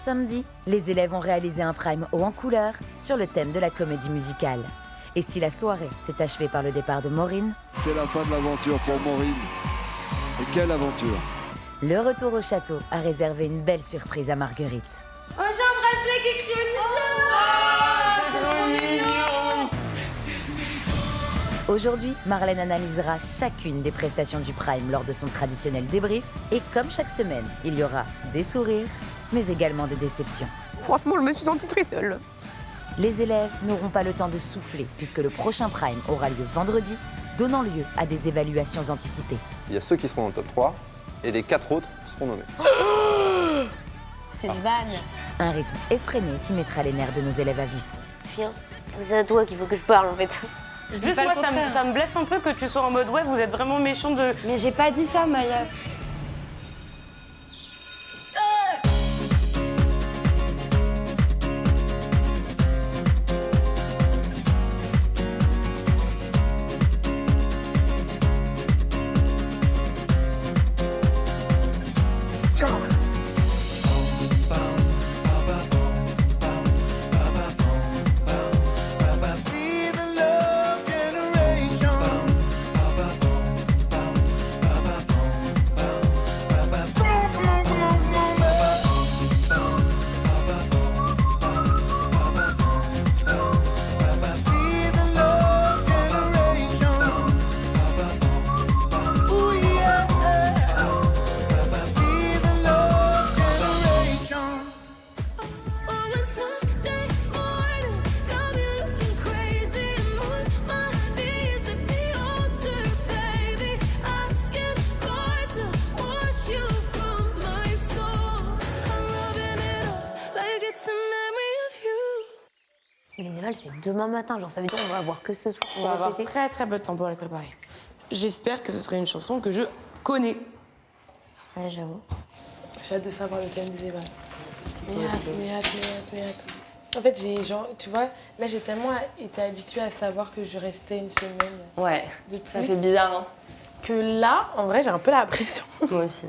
samedi, les élèves ont réalisé un prime haut en couleur sur le thème de la comédie musicale. Et si la soirée s'est achevée par le départ de Maureen, c'est la fin de l'aventure pour Maureen. Et quelle aventure! le retour au château a réservé une belle surprise à Marguerite. Oh, j'ai un bracelet qui écrit Olivia. Aujourd'hui, Marlène analysera chacune des prestations du Prime lors de son traditionnel débrief. Et comme chaque semaine, il y aura des sourires, mais également des déceptions. Franchement, je me suis sentie très seule. Les élèves n'auront pas le temps de souffler puisque le prochain Prime aura lieu vendredi, donnant lieu à des évaluations anticipées. Il y a ceux qui seront dans le top 3 et les 4 autres seront nommés. C'est une vanne. Un rythme effréné qui mettra les nerfs de nos élèves à vif. Viens, c'est à toi qu'il faut que je parle en fait. Juste moi, ça me blesse un peu que tu sois en mode ouais, vous êtes vraiment méchant de... Mais j'ai pas dit ça, Maya. Les évals, c'est demain matin, genre ça veut dire qu'on va avoir que ce soir On pour va avoir répéter. très très peu de temps pour la préparer. J'espère que ce serait une chanson que je connais. Ouais, j'avoue. J'ai hâte de savoir le thème des évals. Mais hâte. En fait, tu vois, là j'ai tellement été habituée à savoir que je restais une semaine. Ouais, de plus, ça fait bizarre, hein. Que là, en vrai, j'ai un peu la pression. Moi aussi.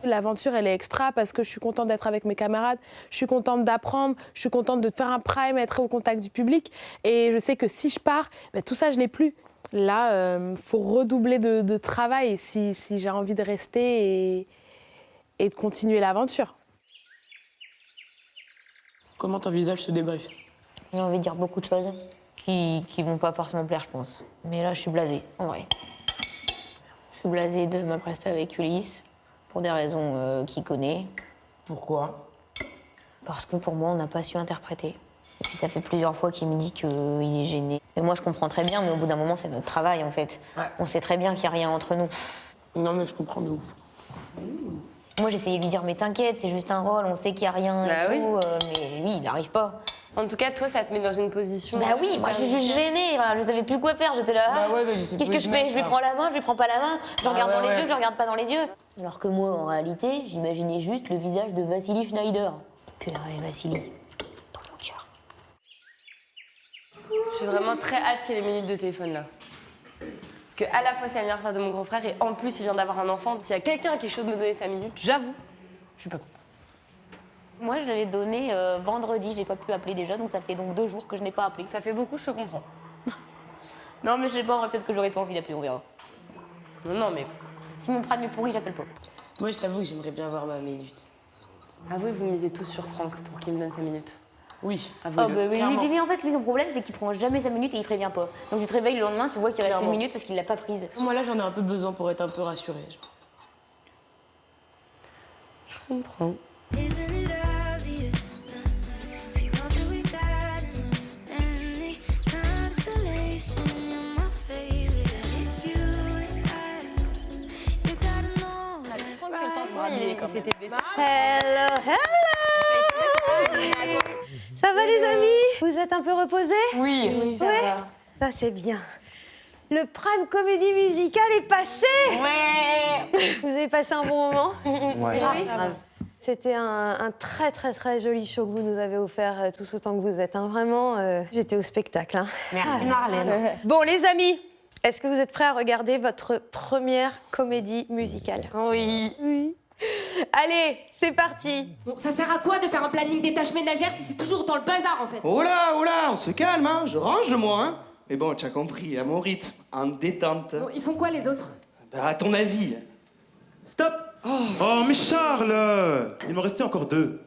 L'aventure, elle est extra parce que je suis contente d'être avec mes camarades, je suis contente d'apprendre, je suis contente de faire un prime, être au contact du public. Et je sais que si je pars, tout ça, je l'ai plus. Là, faut redoubler de travail si j'ai envie de rester et de continuer l'aventure. Comment t'envisages ce débrief? J'ai envie de dire beaucoup de choses qui vont pas forcément plaire, je pense. Mais là, je suis blasée, en vrai. Je suis blasée de ma prestation avec Ulysse, pour des raisons qu'il connaît. Pourquoi? Parce que pour moi, on n'a pas su interpréter. Et puis ça fait plusieurs fois qu'il me dit qu'il est gêné. Et moi, je comprends très bien, mais au bout d'un moment, c'est notre travail, en fait. Ouais. On sait très bien qu'il n'y a rien entre nous. Non mais je comprends de ouf. Moi, j'essayais de lui dire, mais t'inquiète, c'est juste un rôle, on sait qu'il n'y a rien Bah et oui. tout. Mais lui, il n'arrive pas. En tout cas, toi, ça te met dans une position... Bah oui, moi, je suis juste gênée. Enfin, je savais plus quoi faire. J'étais là, Bah ouais, mais je sais qu'est-ce plus que je où fais? te Je lui mettre, prends la main, je lui prends pas la main. Je le regarde ouais, dans les ouais. yeux, je le regarde pas dans les yeux. Alors que moi, en réalité, j'imaginais juste le visage de Vassili Schneider. Puis Vassili, dans mon cœur. Je suis vraiment très hâte qu'il y ait les minutes de téléphone, là. Parce que à la fois, c'est l'anniversaire de mon grand frère et en plus, il vient d'avoir un enfant. S'il y a quelqu'un qui est chaud de me donner 5 minutes, j'avoue, je suis pas contente. Moi, je l'ai donné vendredi. J'ai pas pu appeler déjà, donc ça fait donc 2 jours que je n'ai pas appelé. Ça fait beaucoup, je te comprends. Non, mais je sais pas, peut-être que j'aurais pas envie d'appeler, on verra. Non, mais Si mon prime est pourri, j'appelle pas. Moi, je t'avoue que j'aimerais bien avoir ma minute. avouez, vous misez tous sur Franck pour qu'il me donne 5 minutes. Oui. Avouez-le. Oh, bah, clairement. lui, en fait, lui, son problème, c'est qu'il prend jamais sa minute et il prévient pas. Donc tu te réveilles le lendemain, tu vois qu'il reste Clairement. 1 minute parce qu'il l'a pas prise. Moi, là, j'en ai un peu besoin pour être un peu rassurée. Genre. Je comprends. Isn't it obvious? All that we got and the constellation, you're my favorite. It's you and I. You gotta know that Il s'était baissé. Hello, hello! Ça va les amis? Vous êtes un peu reposés? Oui, ça Ouais. va. Ça c'est bien. Le Prime Comédie Musicale est passé! Ouais. Vous avez passé un bon moment? Ouais. Oui. C'était un très très très joli show que vous nous avez offert tous autant que vous êtes. Hein. Vraiment, j'étais au spectacle. Hein. Merci Marlène. Bon les amis, est-ce que vous êtes prêts à regarder votre première comédie musicale? Oui. Oui. Allez, c'est parti. Bon, ça sert à quoi de faire un planning des tâches ménagères si c'est toujours dans le bazar en fait? Oh là, on se calme, hein. Je range, moi, hein. Mais bon, tu as compris, à mon rythme, en détente. Bon, ils font quoi les autres? Bah, à ton avis. Stop. Oh, mais Charles! Il m'en restait encore 2.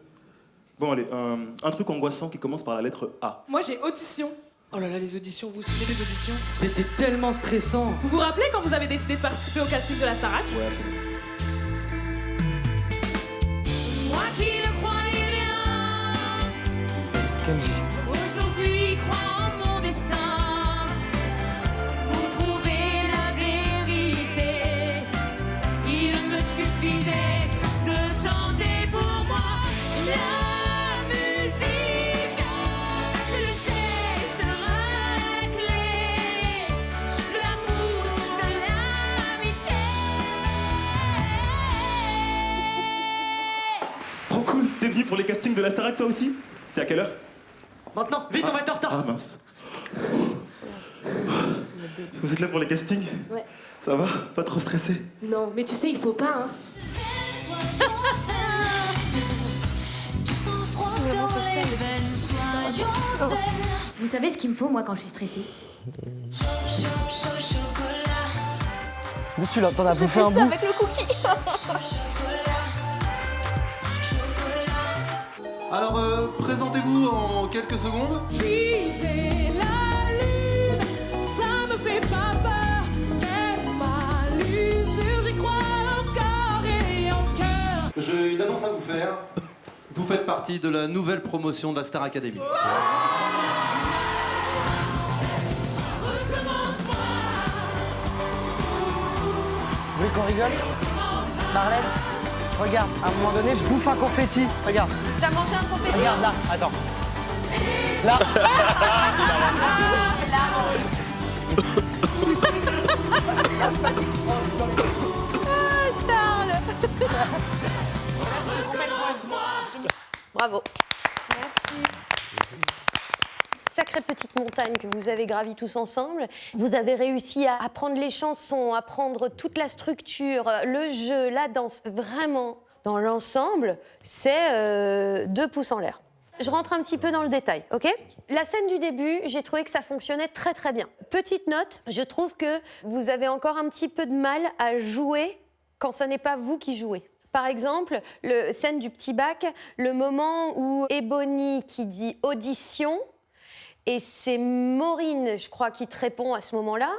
Bon, allez, un truc angoissant qui commence par la lettre A. Moi j'ai audition. Oh là là, les auditions, vous vous souvenez des auditions? C'était tellement stressant. Vous vous rappelez quand vous avez décidé de participer au casting de la Starac? Ouais, c'est bon. Moi qui le croyais bien, Kenji. aujourd'hui crois en mon destin. Pour trouver la vérité, il me suffisait de chanter pour moi la musique. Je sais, sera la clé de l'amour, de l'amitié. Trop cool! T'es venu pour les castings de la Starac, toi aussi? C'est à quelle heure? Maintenant, vite, on va être en retard. Ah mince. Vous êtes là pour les castings? Ouais. Ça va? Pas trop stressé? Non, mais tu sais, il faut pas, hein. Vous savez ce qu'il me faut, moi, quand je suis stressée? Mais tu l'entends à bouffer un bout. Avec le cookie. Alors, présentez-vous en quelques secondes. Viser la lune, ça me fait pas peur. Mais ma l'usure, j'y crois encore et encore. J'ai une annonce à vous faire. Vous faites partie de la nouvelle promotion de la Star Academy. Vous voulez qu'on rigole? Marlène, regarde, à un moment donné, je bouffe un confetti. Regarde. T'as mangé un confetti? Regarde là, attends. Là. Charles. Bravo. Merci. Sacrée petite montagne que vous avez gravie tous ensemble. Vous avez réussi à apprendre les chansons, à apprendre toute la structure, le jeu, la danse. Vraiment, dans l'ensemble, c'est 2 pouces en l'air. Je rentre un petit peu dans le détail, ok? La scène du début, j'ai trouvé que ça fonctionnait très très bien. Petite note, je trouve que vous avez encore un petit peu de mal à jouer quand ça n'est pas vous qui jouez. Par exemple, la scène du petit bac, le moment où Ebony qui dit audition, et c'est Maureen, je crois, qui te répond à ce moment-là.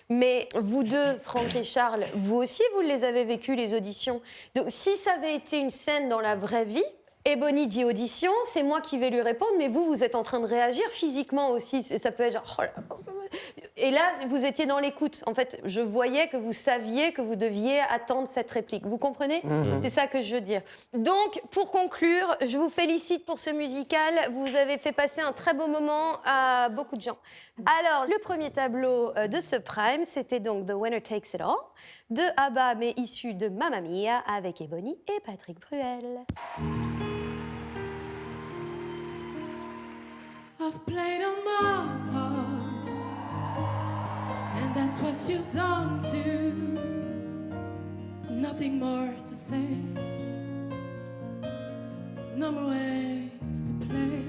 Mais vous deux, Franck et Charles, vous aussi, vous les avez vécues, les auditions. Donc, si ça avait été une scène dans la vraie vie, Ebony dit audition, c'est moi qui vais lui répondre, mais vous, vous êtes en train de réagir physiquement aussi. Ça peut être genre... Oh là. Et là, vous étiez dans l'écoute. En fait, je voyais que vous saviez que vous deviez attendre cette réplique. Vous comprenez? C'est ça que je veux dire. Donc, pour conclure, je vous félicite pour ce musical. Vous avez fait passer un très beau moment à beaucoup de gens. Alors, le premier tableau de ce Prime, c'était donc The Winner Takes It All, de ABBA, mais issu de Mamma Mia, avec Ebony et Patrick Bruel. I've played on my cards, and that's what you've done too. Nothing more to say, no more ways to play.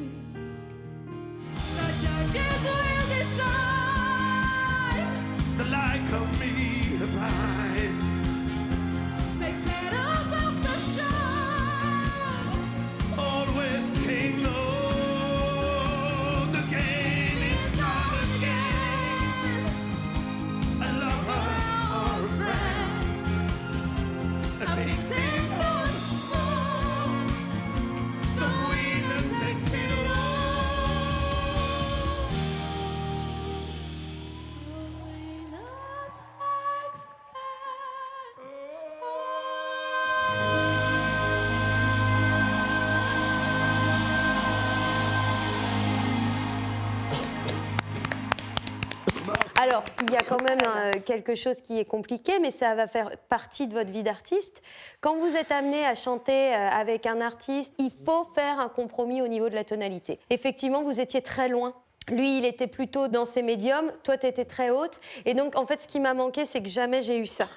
The judges will decide the like of me abide. Spectators of the show Always take note. Alors, il y a quand même quelque chose qui est compliqué, mais ça va faire partie de votre vie d'artiste. Quand vous êtes amené à chanter avec un artiste, il faut faire un compromis au niveau de la tonalité. Effectivement, vous étiez très loin. Lui, il était plutôt dans ses médiums, toi, tu étais très haute. Et donc, en fait, ce qui m'a manqué, c'est que jamais j'ai eu ça.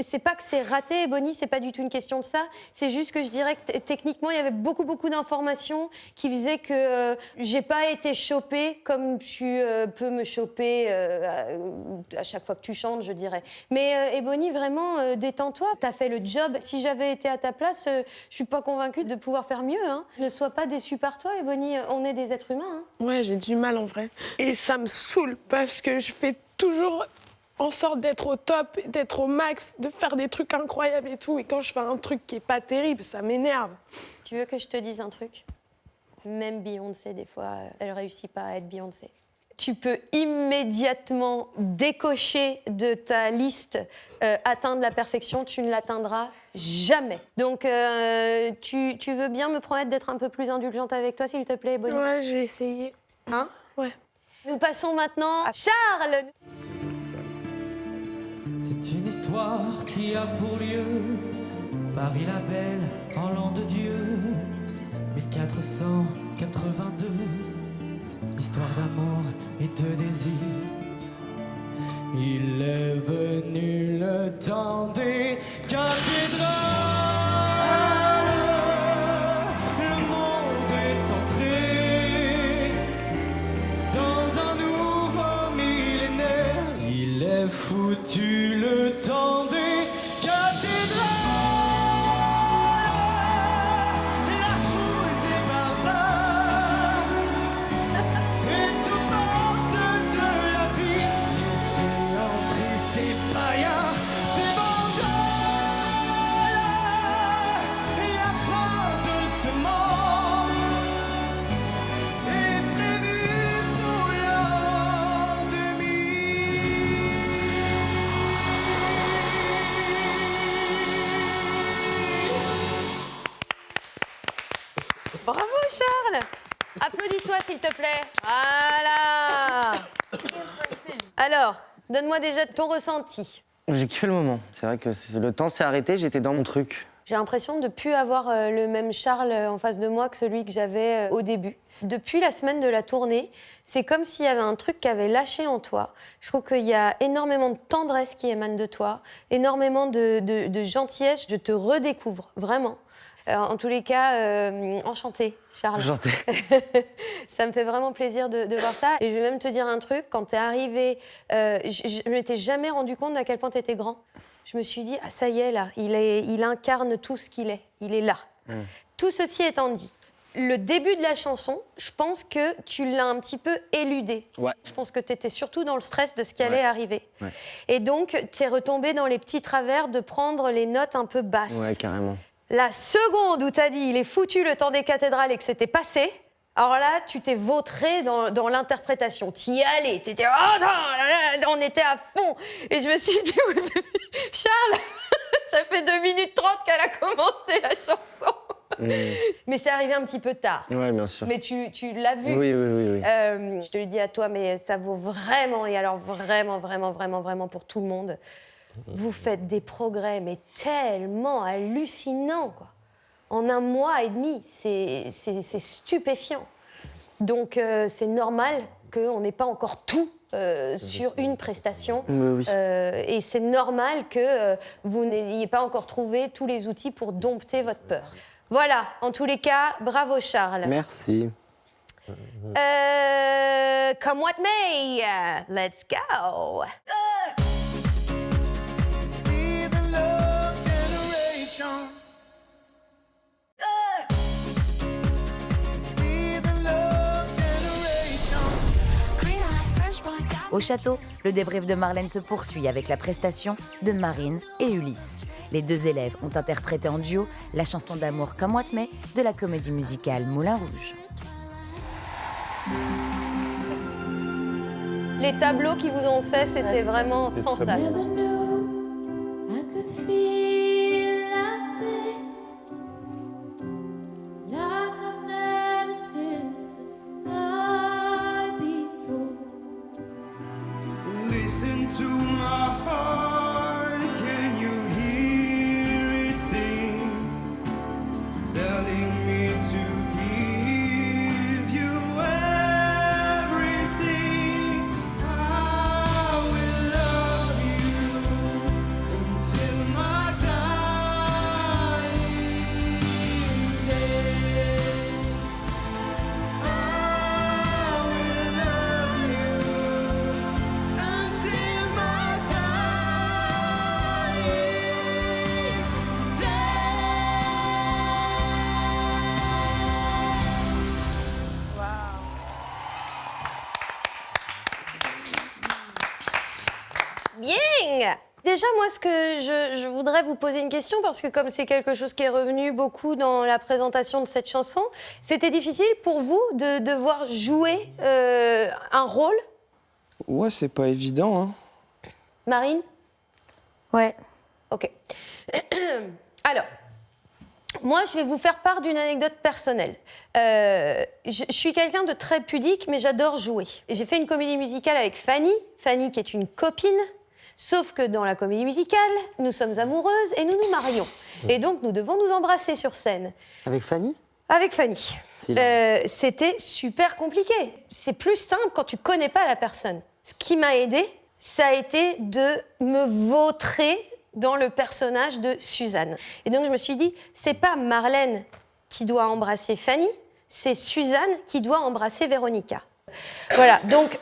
c'est pas que c'est raté, Bonnie, c'est pas du tout une question de ça. C'est juste que je dirais que techniquement, il y avait beaucoup d'informations qui faisaient que j'ai pas été chopée comme tu peux me choper à chaque fois que tu chantes, je dirais. Mais Ebony, vraiment, détends-toi. T'as fait le job. Si j'avais été à ta place, je suis pas convaincue de pouvoir faire mieux. Hein. Ne sois pas déçue par toi, Ebony. On est des êtres humains. Hein. Ouais, j'ai du mal en vrai. Et ça me saoule parce que je fais toujours en sorte d'être au top, d'être au max, de faire des trucs incroyables et tout. Et quand je fais un truc qui est pas terrible, ça m'énerve. Tu veux que je te dise un truc ? Même Beyoncé, des fois, elle réussit pas à être Beyoncé. Tu peux immédiatement décocher de ta liste atteindre la perfection, tu ne l'atteindras jamais. Donc, tu veux bien me promettre d'être un peu plus indulgente avec toi, s'il te plaît, Bonnie ? Ouais, je vais essayer. Hein ? Ouais. Nous passons maintenant à Charles. C'est une histoire qui a pour lieu Paris la belle en l'an de Dieu 1482. Histoire d'amour et de désir. Il est venu le temps des cathédrales. Le monde est entré dans un nouveau millénaire. Il est foutu le temps des cathédrales. La foule des barbares est aux portes de la vie. Laissez entrer ces païens, ces vandales. La fin de ce monde est prévue pour l'an 2000. Bravo, Charles. Applaudis-toi, s'il te plaît. Voilà. Alors, donne-moi déjà ton ressenti. J'ai kiffé le moment. C'est vrai que le temps s'est arrêté, j'étais dans mon truc. J'ai l'impression de ne plus avoir le même Charles en face de moi que celui que j'avais au début. Depuis la semaine de la tournée, c'est comme s'il y avait un truc qui avait lâché en toi. Je trouve qu'il y a énormément de tendresse qui émane de toi, énormément de gentillesse. Je te redécouvre, vraiment. En tous les cas, enchantée, Charles. Enchanté. Ça me fait vraiment plaisir de voir ça. Et je vais même te dire un truc, quand t'es arrivé, je ne m'étais jamais rendu compte à quel point t'étais grand. Je me suis dit, ah ça y est, là, il incarne tout ce qu'il est. Il est là. Tout ceci étant dit, le début de la chanson, je pense que tu l'as un petit peu éludé. Ouais. Je pense que tu étais surtout dans le stress de ce qui allait arriver. Ouais. Et donc, tu es retombé dans les petits travers de prendre les notes un peu basses. Ouais, carrément. La seconde où tu as dit il est foutu le temps des cathédrales et que c'était passé, alors là, tu t'es vautré dans l'interprétation. T'y allais, t'étais... on était à fond. Et je me suis dit, Charles, ça fait 2 minutes 30 qu'elle a commencé la chanson. Mais c'est arrivé un petit peu tard. Ouais, bien sûr. Mais tu l'as vu. Oui. Je te le dis à toi, mais ça vaut vraiment, et alors vraiment pour tout le monde. Vous faites des progrès, mais tellement hallucinants, quoi. En 1 mois et demi, c'est stupéfiant. Donc, c'est normal qu'on n'ait pas encore tout sur une prestation. Oui. Et c'est normal que vous n'ayez pas encore trouvé tous les outils pour dompter votre peur. Voilà, en tous les cas, bravo Charles. Merci. Come what may, let's go. Au château, le débrief de Marlène se poursuit avec la prestation de Marine et Ulysse. Les 2 élèves ont interprété en duo la chanson d'amour Come What May de la comédie musicale Moulin Rouge. Les tableaux qu'ils vous ont fait, c'était vraiment sans sas. Listen to my heart, can you hear it sing? Telling me to give you everything. I will love you until my déjà, moi, ce que je voudrais vous poser une question, parce que comme c'est quelque chose qui est revenu beaucoup dans la présentation de cette chanson, c'était difficile pour vous de devoir jouer un rôle? Ouais, c'est pas évident, hein. Marine? Ouais. Ok. Alors, moi, je vais vous faire part d'une anecdote personnelle. Je suis quelqu'un de très pudique, mais j'adore jouer. Et j'ai fait une comédie musicale avec Fanny, qui est une copine. Sauf que dans la comédie musicale, nous sommes amoureuses et nous nous marions. Et donc, nous devons nous embrasser sur scène. Avec Fanny? Avec Fanny. C'était super compliqué. C'est plus simple quand tu connais pas la personne. Ce qui m'a aidée, ça a été de me vautrer dans le personnage de Suzanne. Et donc, je me suis dit, c'est pas Marlène qui doit embrasser Fanny, c'est Suzanne qui doit embrasser Véronica. Voilà, donc...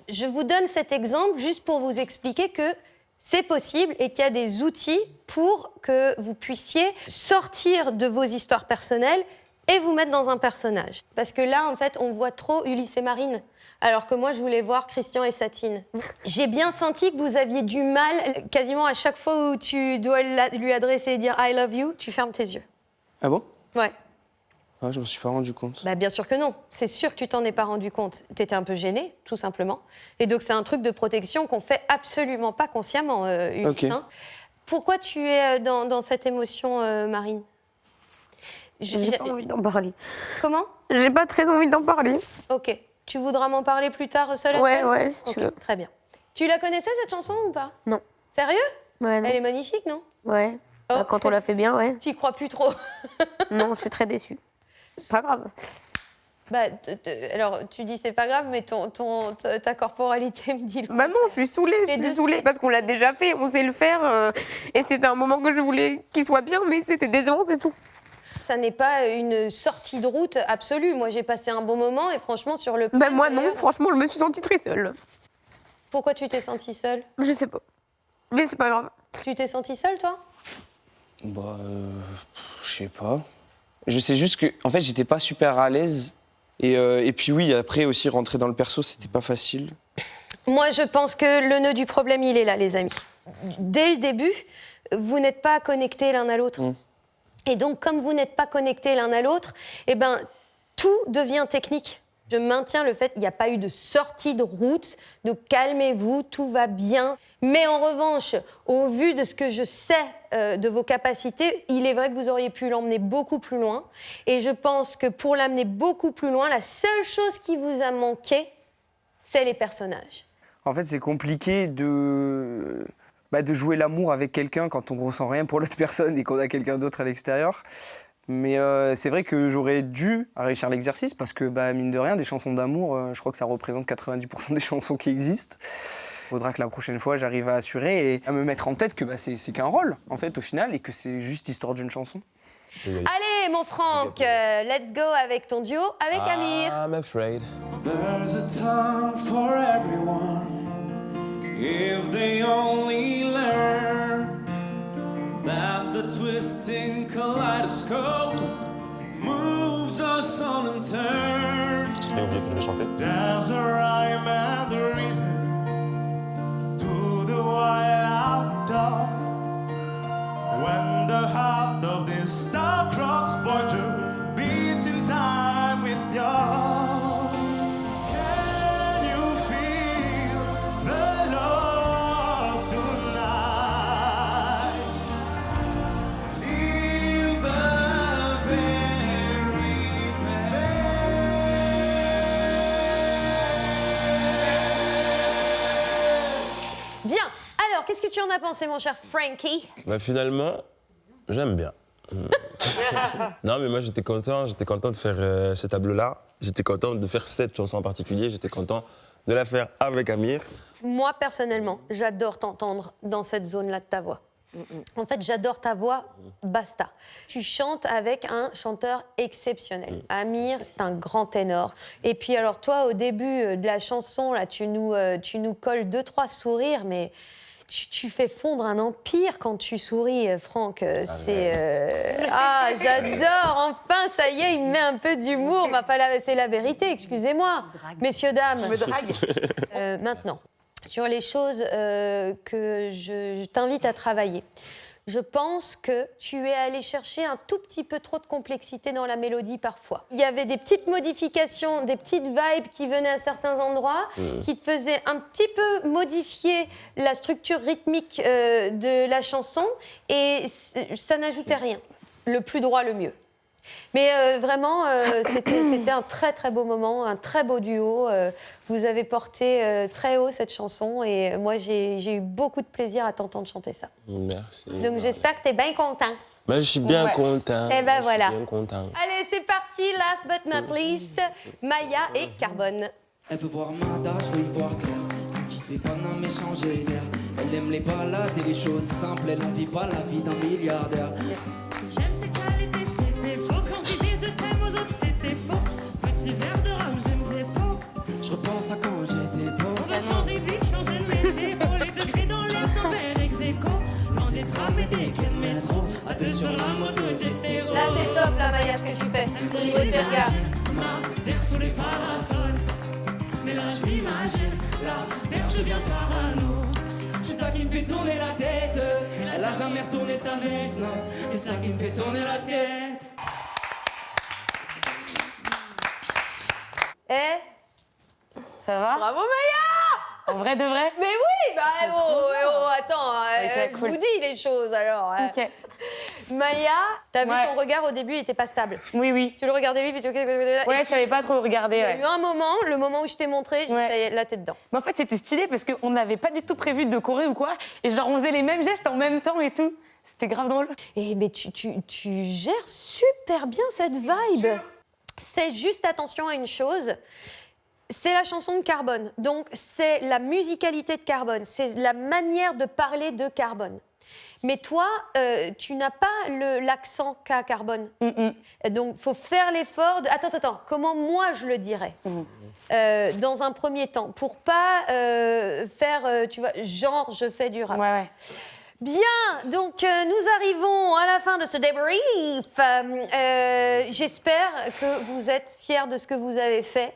Je vous donne cet exemple juste pour vous expliquer que c'est possible et qu'il y a des outils pour que vous puissiez sortir de vos histoires personnelles et vous mettre dans un personnage. Parce que là, en fait, on voit trop Ulysse et Marine, alors que moi, je voulais voir Christian et Satine. J'ai bien senti que vous aviez du mal, quasiment à chaque fois où tu dois lui adresser et dire « I love you », tu fermes tes yeux. Ah bon? Ouais. Ah, je me suis pas rendu compte. Bah, bien sûr que non. C'est sûr que tu t'en es pas rendu compte. T'étais un peu gênée, tout simplement. Et donc, c'est un truc de protection qu'on fait absolument pas consciemment, Ulysse. Ok. Hein. Pourquoi tu es dans cette émotion, Marine? J'ai pas envie d'en parler. Comment? J'ai pas très envie d'en parler. Ok. Tu voudras m'en parler plus tard, seule à Ouais, seule? ouais, si tu Ok, veux. très bien. Tu la connaissais, cette chanson, ou pas? Non. Sérieux? Ouais, non. Elle est magnifique, non? Ouais. Oh. Bah, quand on l'a fait bien, ouais. T'y crois plus trop? Non, je suis très déçue. Pas grave. Bah, alors, tu dis c'est pas grave, mais ta corporalité me dit... Bah non, je suis saoulée, parce qu'on l'a déjà fait, on sait le faire, et c'était un moment que je voulais qu'il soit bien, mais c'était décevant, c'est tout. Ça n'est pas une sortie de route absolue. Moi, j'ai passé un bon moment, et franchement, sur le... Bah moi non, franchement, je me suis sentie très seule. Pourquoi tu t'es sentie seule? Je sais pas, mais c'est pas grave. Tu t'es sentie seule, toi? Bah, je sais pas. Je sais juste que, en fait, j'étais pas super à l'aise. Et puis oui, après aussi, rentrer dans le perso, c'était pas facile. Moi, je pense que le nœud du problème, il est là, les amis. Dès le début, vous n'êtes pas connectés l'un à l'autre. Et donc, comme vous n'êtes pas connectés l'un à l'autre, eh ben, tout devient technique. Je maintiens le fait qu'il n'y a pas eu de sortie de route, donc calmez-vous, tout va bien. Mais en revanche, au vu de ce que je sais de vos capacités, il est vrai que vous auriez pu l'emmener beaucoup plus loin. Et je pense que pour l'amener beaucoup plus loin, la seule chose qui vous a manqué, c'est les personnages. En fait, c'est compliqué de jouer l'amour avec quelqu'un quand on ressent rien pour l'autre personne et qu'on a quelqu'un d'autre à l'extérieur. Mais c'est vrai que j'aurais dû réussir l'exercice parce que, mine de rien, des chansons d'amour, je crois que ça représente 90% des chansons qui existent. Il faudra que la prochaine fois, j'arrive à assurer et à me mettre en tête que c'est qu'un rôle, en fait, au final, et que c'est juste histoire d'une chanson. Allez, mon Franck, let's go avec ton duo avec Amir. I'm afraid. There's a time for everyone if they only learn that the twisting kaleidoscope moves us on and turn. J'ai oublié que je devais chanter. There's a rhyme and a reason to the wild outdoors when the heart of this star-crossed voyager beats in time with yours. Can you feel the love tonight? Leave the very Bien. Alors, qu'est-ce que tu en as pensé, mon cher Frankie? Bah finalement, j'aime bien. Non mais moi j'étais content de faire ce tableau-là. J'étais content de faire cette chanson en particulier. J'étais content de la faire avec Amir. Moi, personnellement, j'adore t'entendre dans cette zone-là de ta voix. En fait, j'adore ta voix, basta. Tu chantes avec un chanteur exceptionnel. Amir, c'est un grand ténor. Et puis alors toi, au début de la chanson, là, tu nous colles 2-3 sourires, mais tu fais fondre un empire quand tu souris, Franck. Ah, j'adore. Enfin, ça y est, il met un peu d'humour. Bah, c'est la vérité, excusez-moi. Messieurs, dames. Je me drague. Maintenant, sur les choses que je t'invite à travailler. Je pense que tu es allé chercher un tout petit peu trop de complexité dans la mélodie parfois. Il y avait des petites modifications, des petites vibes qui venaient à certains endroits, qui te faisaient un petit peu modifier la structure rythmique de la chanson, et ça n'ajoutait rien. Le plus droit, le mieux. Mais vraiment, c'était un très très beau moment, un très beau duo. Vous avez porté très haut cette chanson, et moi j'ai eu beaucoup de plaisir à t'entendre chanter ça. Merci. Donc j'espère que tu es bien content. Ben, je suis bien content. Et ben voilà. Je suis bien content. Allez, c'est parti, last but not least, Maya et Carbone. Elle veut voir Mada, je veux y voir clair. Qui fait pas non mais changer l'air. Elle aime les balades et les choses simples. Elle en vit pas la vie d'un milliardaire. J'aime ses qualités, ses défauts. Quand je disais je t'aime aux autres, c'était faux. Petit verre de rhum, je l'aime ses peaux. Je repense à quand j'étais pauvre. On va changer de vie, changer de météo. Les degrés dans l'air d'un verre ex-aequo. Loin des trams et des clés de métro. À deux sur la moto, j'étais Là, c'est top, là, Maya, ce que tu fais. Au niveau de tes regards. Ma terre sous les parasols. Mais là, je m'imagine, la terre, je deviens parano. C'est ça qui me fait tourner la tête. Elle a jamais retourné sa veste, non. C'est ça qui me fait tourner la tête. Ça va? Bravo, Maya! En vrai de vrai? Mais oui, bah attends, Ok, cool. vous dis les choses alors. Ok. Maya, t'as vu Ouais. ton regard au début, il était pas stable. Oui, oui. Tu le regardais lui, puis tu... Ouais, je savais pas trop regarder. Il y a Ouais. eu un moment, le moment où je t'ai montré, j'ai dit, ça y est, là t'es dedans. Mais en fait, c'était stylé parce qu'on n'avait pas du tout prévu de choré ou quoi. Et genre, on faisait les mêmes gestes en même temps et tout. C'était grave drôle. Et mais tu gères super bien cette vibe. Fais juste attention à une chose. C'est la chanson de Carbone, donc c'est la musicalité de Carbone, c'est la manière de parler de Carbone. Mais toi, tu n'as pas l'accent qu'a Carbone. Donc, il faut faire l'effort de... Attends, comment moi je le dirais dans un premier temps, pour pas faire, tu vois, genre je fais du rap. Ouais. Bien, donc nous arrivons à la fin de ce débrief. J'espère que vous êtes fiers de ce que vous avez fait.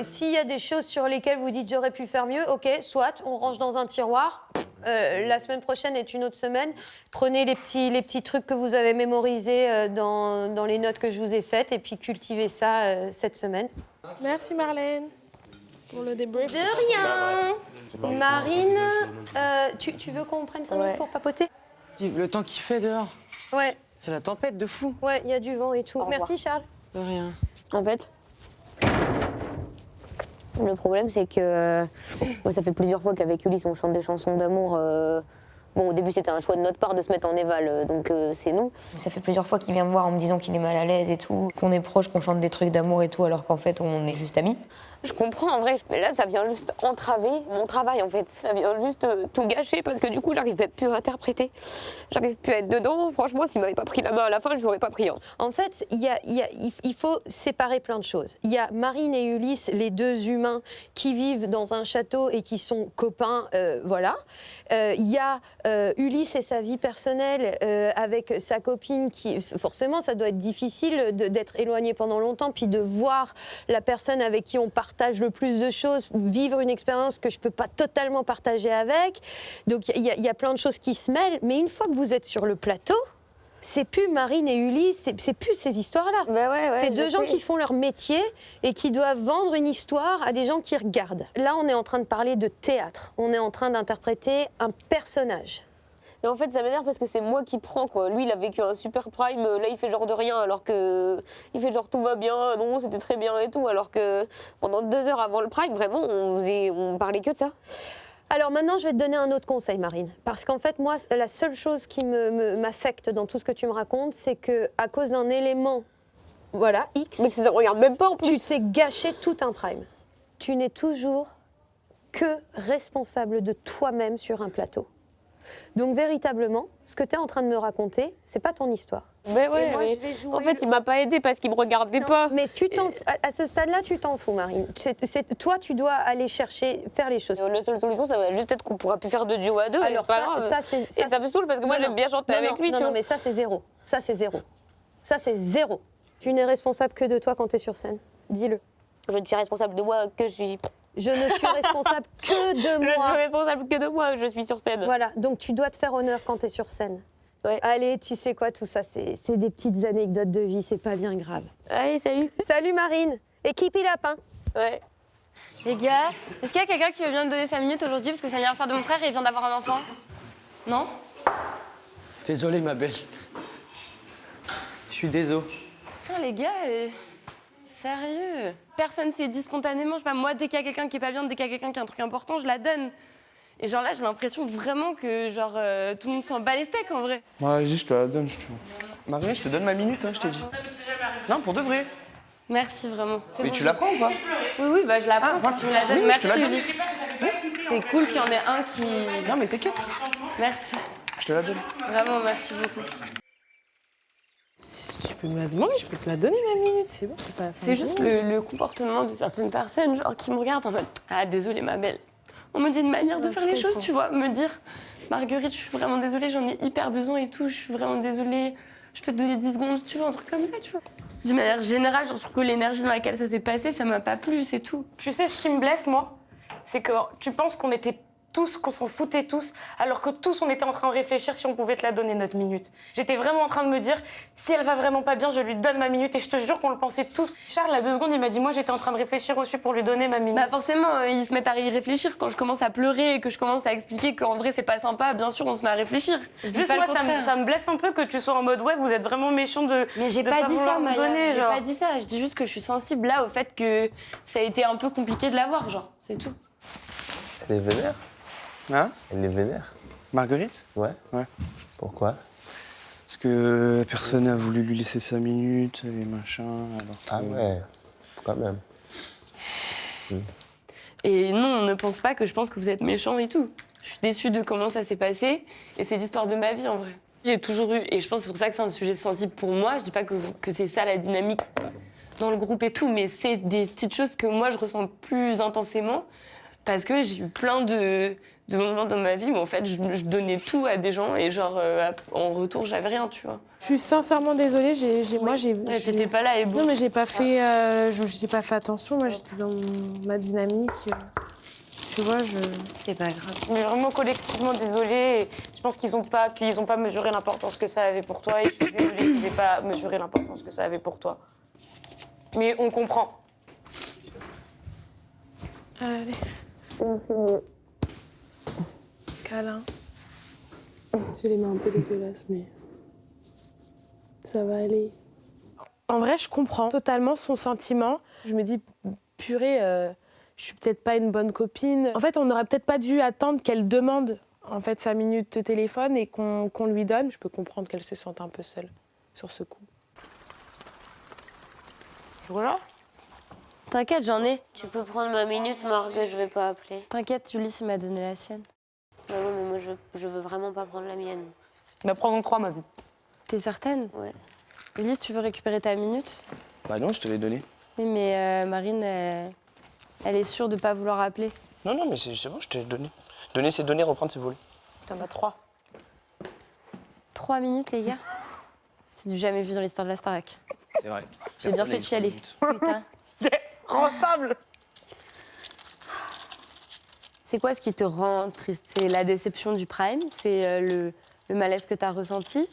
S'il y a des choses sur lesquelles vous dites j'aurais pu faire mieux, ok, soit on range dans un tiroir. La semaine prochaine est une autre semaine. Prenez les petits trucs que vous avez mémorisés dans les notes que je vous ai faites et puis cultivez ça cette semaine. Merci Marlène pour le débrief. De rien. Marine, tu veux qu'on prenne 5 minutes pour papoter? Le temps qu'il fait dehors. Ouais. C'est la tempête de fou. Ouais, il y a du vent et tout. Au revoir. Merci Charles. De rien. En fait, le problème, c'est que moi, ça fait plusieurs fois qu'avec Ulysse, on chante des chansons d'amour. Bon, au début, c'était un choix de notre part de se mettre en éval, donc c'est nous. Ça fait plusieurs fois qu'il vient me voir en me disant qu'il est mal à l'aise et tout, qu'on est proche, qu'on chante des trucs d'amour et tout, alors qu'en fait, on est juste amis. Je comprends en vrai, mais là, ça vient juste entraver mon travail en fait. Ça vient juste tout gâcher parce que du coup, j'arrive même plus à interpréter. J'arrive plus à être dedans. Franchement, s'il m'avait pas pris la main à la fin, je l'aurais pas pris. Hein. En fait, il faut séparer plein de choses. Il y a Marine et Ulysse, les deux humains qui vivent dans un château et qui sont copains, voilà. Il y a Ulysse et sa vie personnelle avec sa copine qui, forcément, ça doit être difficile d'être éloigné pendant longtemps, puis de voir la personne avec qui on partage le plus de choses, vivre une expérience que je peux pas totalement partager avec. Donc il y a plein de choses qui se mêlent, mais une fois que vous êtes sur le plateau, c'est plus Marine et Ulysse, c'est plus ces histoires-là. C'est deux gens qui font leur métier et qui doivent vendre une histoire à des gens qui regardent. Là, on est en train de parler de théâtre. On est en train d'interpréter un personnage. Et en fait, ça m'énerve parce que c'est moi qui prends, quoi. Lui, il a vécu un super prime, là, il fait genre de rien, alors que... Il fait genre tout va bien, non, c'était très bien et tout, alors que pendant 2 heures avant le prime, vraiment, on parlait que de ça. Alors maintenant, je vais te donner un autre conseil, Marine. Parce qu'en fait, moi, la seule chose qui m'affecte dans tout ce que tu me racontes, c'est qu'à cause d'un élément, voilà, X... Mais que ça regarde même pas, en plus. Tu t'es gâché tout un prime. Tu n'es toujours que responsable de toi-même sur un plateau. Donc véritablement, ce que tu es en train de me raconter, c'est pas ton histoire. Mais ouais, en fait, il m'a pas aidé parce qu'il me regardait pas. Mais à ce stade-là, tu t'en fous, Marine. Toi, tu dois aller chercher, faire les choses. La seule solution, ça va juste être qu'on pourra plus faire de duo à deux. Alors ça me saoule parce que moi, j'aime bien chanter avec lui. Non, mais ça, c'est zéro. Ça, c'est zéro. Ça, c'est zéro. Tu n'es responsable que de toi quand tu es sur scène. Dis-le. Je ne suis responsable de moi que je suis Je ne suis responsable que de moi. Je suis responsable que de moi, je suis sur scène. Voilà, donc tu dois te faire honneur quand tu es sur scène. Ouais. Allez, tu sais quoi, tout ça, c'est des petites anecdotes de vie, c'est pas bien grave. Allez, salut. Salut Marine. Et keep it up, hein. Ouais. Les gars, est-ce qu'il y a quelqu'un qui veut bien me donner 5 minutes aujourd'hui parce que c'est l'anniversaire de mon frère et il vient d'avoir un enfant? Non? Désolé, ma belle. Je suis désolé. Putain, les gars, sérieux? Personne s'est dit spontanément, je sais pas, moi, dès qu'il y a quelqu'un qui est pas bien, dès qu'il y a quelqu'un qui a un truc important, je la donne. Et genre là, j'ai l'impression vraiment que genre tout le monde s'en bat les steaks en vrai. Ouais, vas-y, je te la donne, je te... Marie, je te donne ma minute, hein, je t'ai dit. Non, pour de vrai. Merci vraiment. C'est Mais bon, tu la prends ou pas? Oui, bah je la prends si tu me la donnes. Oui, je te Merci la donne. Ulysse. C'est cool qu'il y en ait un qui... Non, mais t'inquiète. Merci. Je te la donne. Vraiment, merci beaucoup. Si tu peux me la demander, je peux te la donner ma minute, c'est bon, c'est pas... C'est juste le comportement de certaines personnes, genre qui me regardent en mode « Ah, désolée ma belle ». On me dit une manière de faire les choses, tu vois. Me dire « Marguerite, je suis vraiment désolée, j'en ai hyper besoin et tout, je suis vraiment désolée. Je peux te donner 10 secondes, tu vois, un truc comme ça, tu vois. » D'une manière générale, je trouve que l'énergie dans laquelle ça s'est passé, ça m'a pas plu, c'est tout. Tu sais ce qui me blesse, moi? C'est que tu penses qu'on était tous, qu'on s'en foutait tous, alors que tous, on était en train de réfléchir si on pouvait te la donner, notre minute. J'étais vraiment en train de me dire, si elle va vraiment pas bien, je lui donne ma minute, et je te jure qu'on le pensait tous. Charles, à 2 secondes, il m'a dit, moi, j'étais en train de réfléchir aussi pour lui donner ma minute. Bah forcément, ils se mettent à y réfléchir quand je commence à pleurer et que je commence à expliquer qu'en vrai, c'est pas sympa, bien sûr, on se met à réfléchir. Je dis Juste pas moi, le contraire. ça me blesse un peu que tu sois en mode, ouais, vous êtes vraiment méchant de Mais j'ai de pas dit vouloir ça, vous Maya. donner, J'ai genre. pas dit ça. Je dis juste que je suis sensible là au fait que ça a été un peu compliqué de l'avoir, genre, c'est tout. Elle est vénère? Hein? Elle est vénère? Marguerite? Ouais. Ouais. Pourquoi? Parce que personne n'a voulu lui laisser 5 minutes et machin, alors que... Ah ouais, quand même. Et non, ne pense pas que je pense que vous êtes méchant et tout. Je suis déçue de comment ça s'est passé et c'est l'histoire de ma vie en vrai. J'ai toujours eu, et je pense que c'est pour ça que c'est un sujet sensible pour moi, je dis pas que c'est ça la dynamique dans le groupe et tout, mais c'est des petites choses que moi je ressens plus intensément parce que j'ai eu plein de moments dans ma vie où en fait je donnais tout à des gens et genre en retour j'avais rien, tu vois. Je suis sincèrement désolée, moi j'ai... Ouais, t'étais pas là et bon. Non mais j'ai pas fait, j'ai pas fait attention, moi j'étais dans ma dynamique. Tu vois, C'est pas grave. Mais vraiment collectivement désolée. Et je pense qu'ils ont pas mesuré l'importance que ça avait pour toi. Et je suis désolée qu'ils n'aient pas mesuré l'importance que ça avait pour toi. Mais on comprend. Allez. Câlin. J'ai les mains un peu dégueulasses, mais ça va aller. En vrai, je comprends totalement son sentiment. Je me dis, purée, je suis peut-être pas une bonne copine. En fait, on n'aurait peut-être pas dû attendre qu'elle demande en fait 5 minutes de téléphone et qu'on lui donne. Je peux comprendre qu'elle se sente un peu seule sur ce coup. Voilà. T'inquiète, j'en ai. Tu peux prendre ma minute, Marc, je vais pas appeler. T'inquiète, Ulysse m'a donné la sienne. Bah ouais, mais moi, je veux vraiment pas prendre la mienne. Mais prends-en 3, ma vie. T'es certaine? Ouais. Ulysse, tu veux récupérer ta minute? Bah non, je te l'ai donné. Oui, mais Marine, elle est sûre de pas vouloir appeler. Non, non, mais c'est bon, je te l'ai donné. Donner, c'est donner, reprendre, c'est voler. T'en as 3. 3 minutes, les gars? C'est du jamais vu dans l'histoire de la Starac. C'est vrai. J'ai bien fait de chialer. Putain. Rentable. C'est quoi ce qui te rend triste? C'est la déception du Prime? C'est le malaise que t'as ressenti?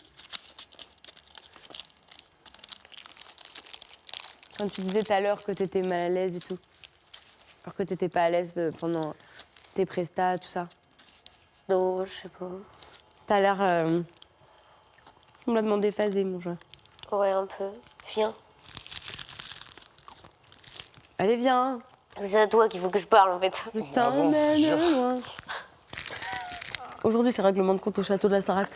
Quand tu disais tout à l'heure que t'étais mal à l'aise et tout. Alors que t'étais pas à l'aise pendant tes prestats, tout ça. Non, je sais pas. T'as l'air complètement déphasé, mon jeu. Ouais, un peu. Viens. Allez, viens. C'est à toi qu'il faut que je parle, en fait. Putain, loin. Aujourd'hui, c'est règlement de compte au château de la Starac.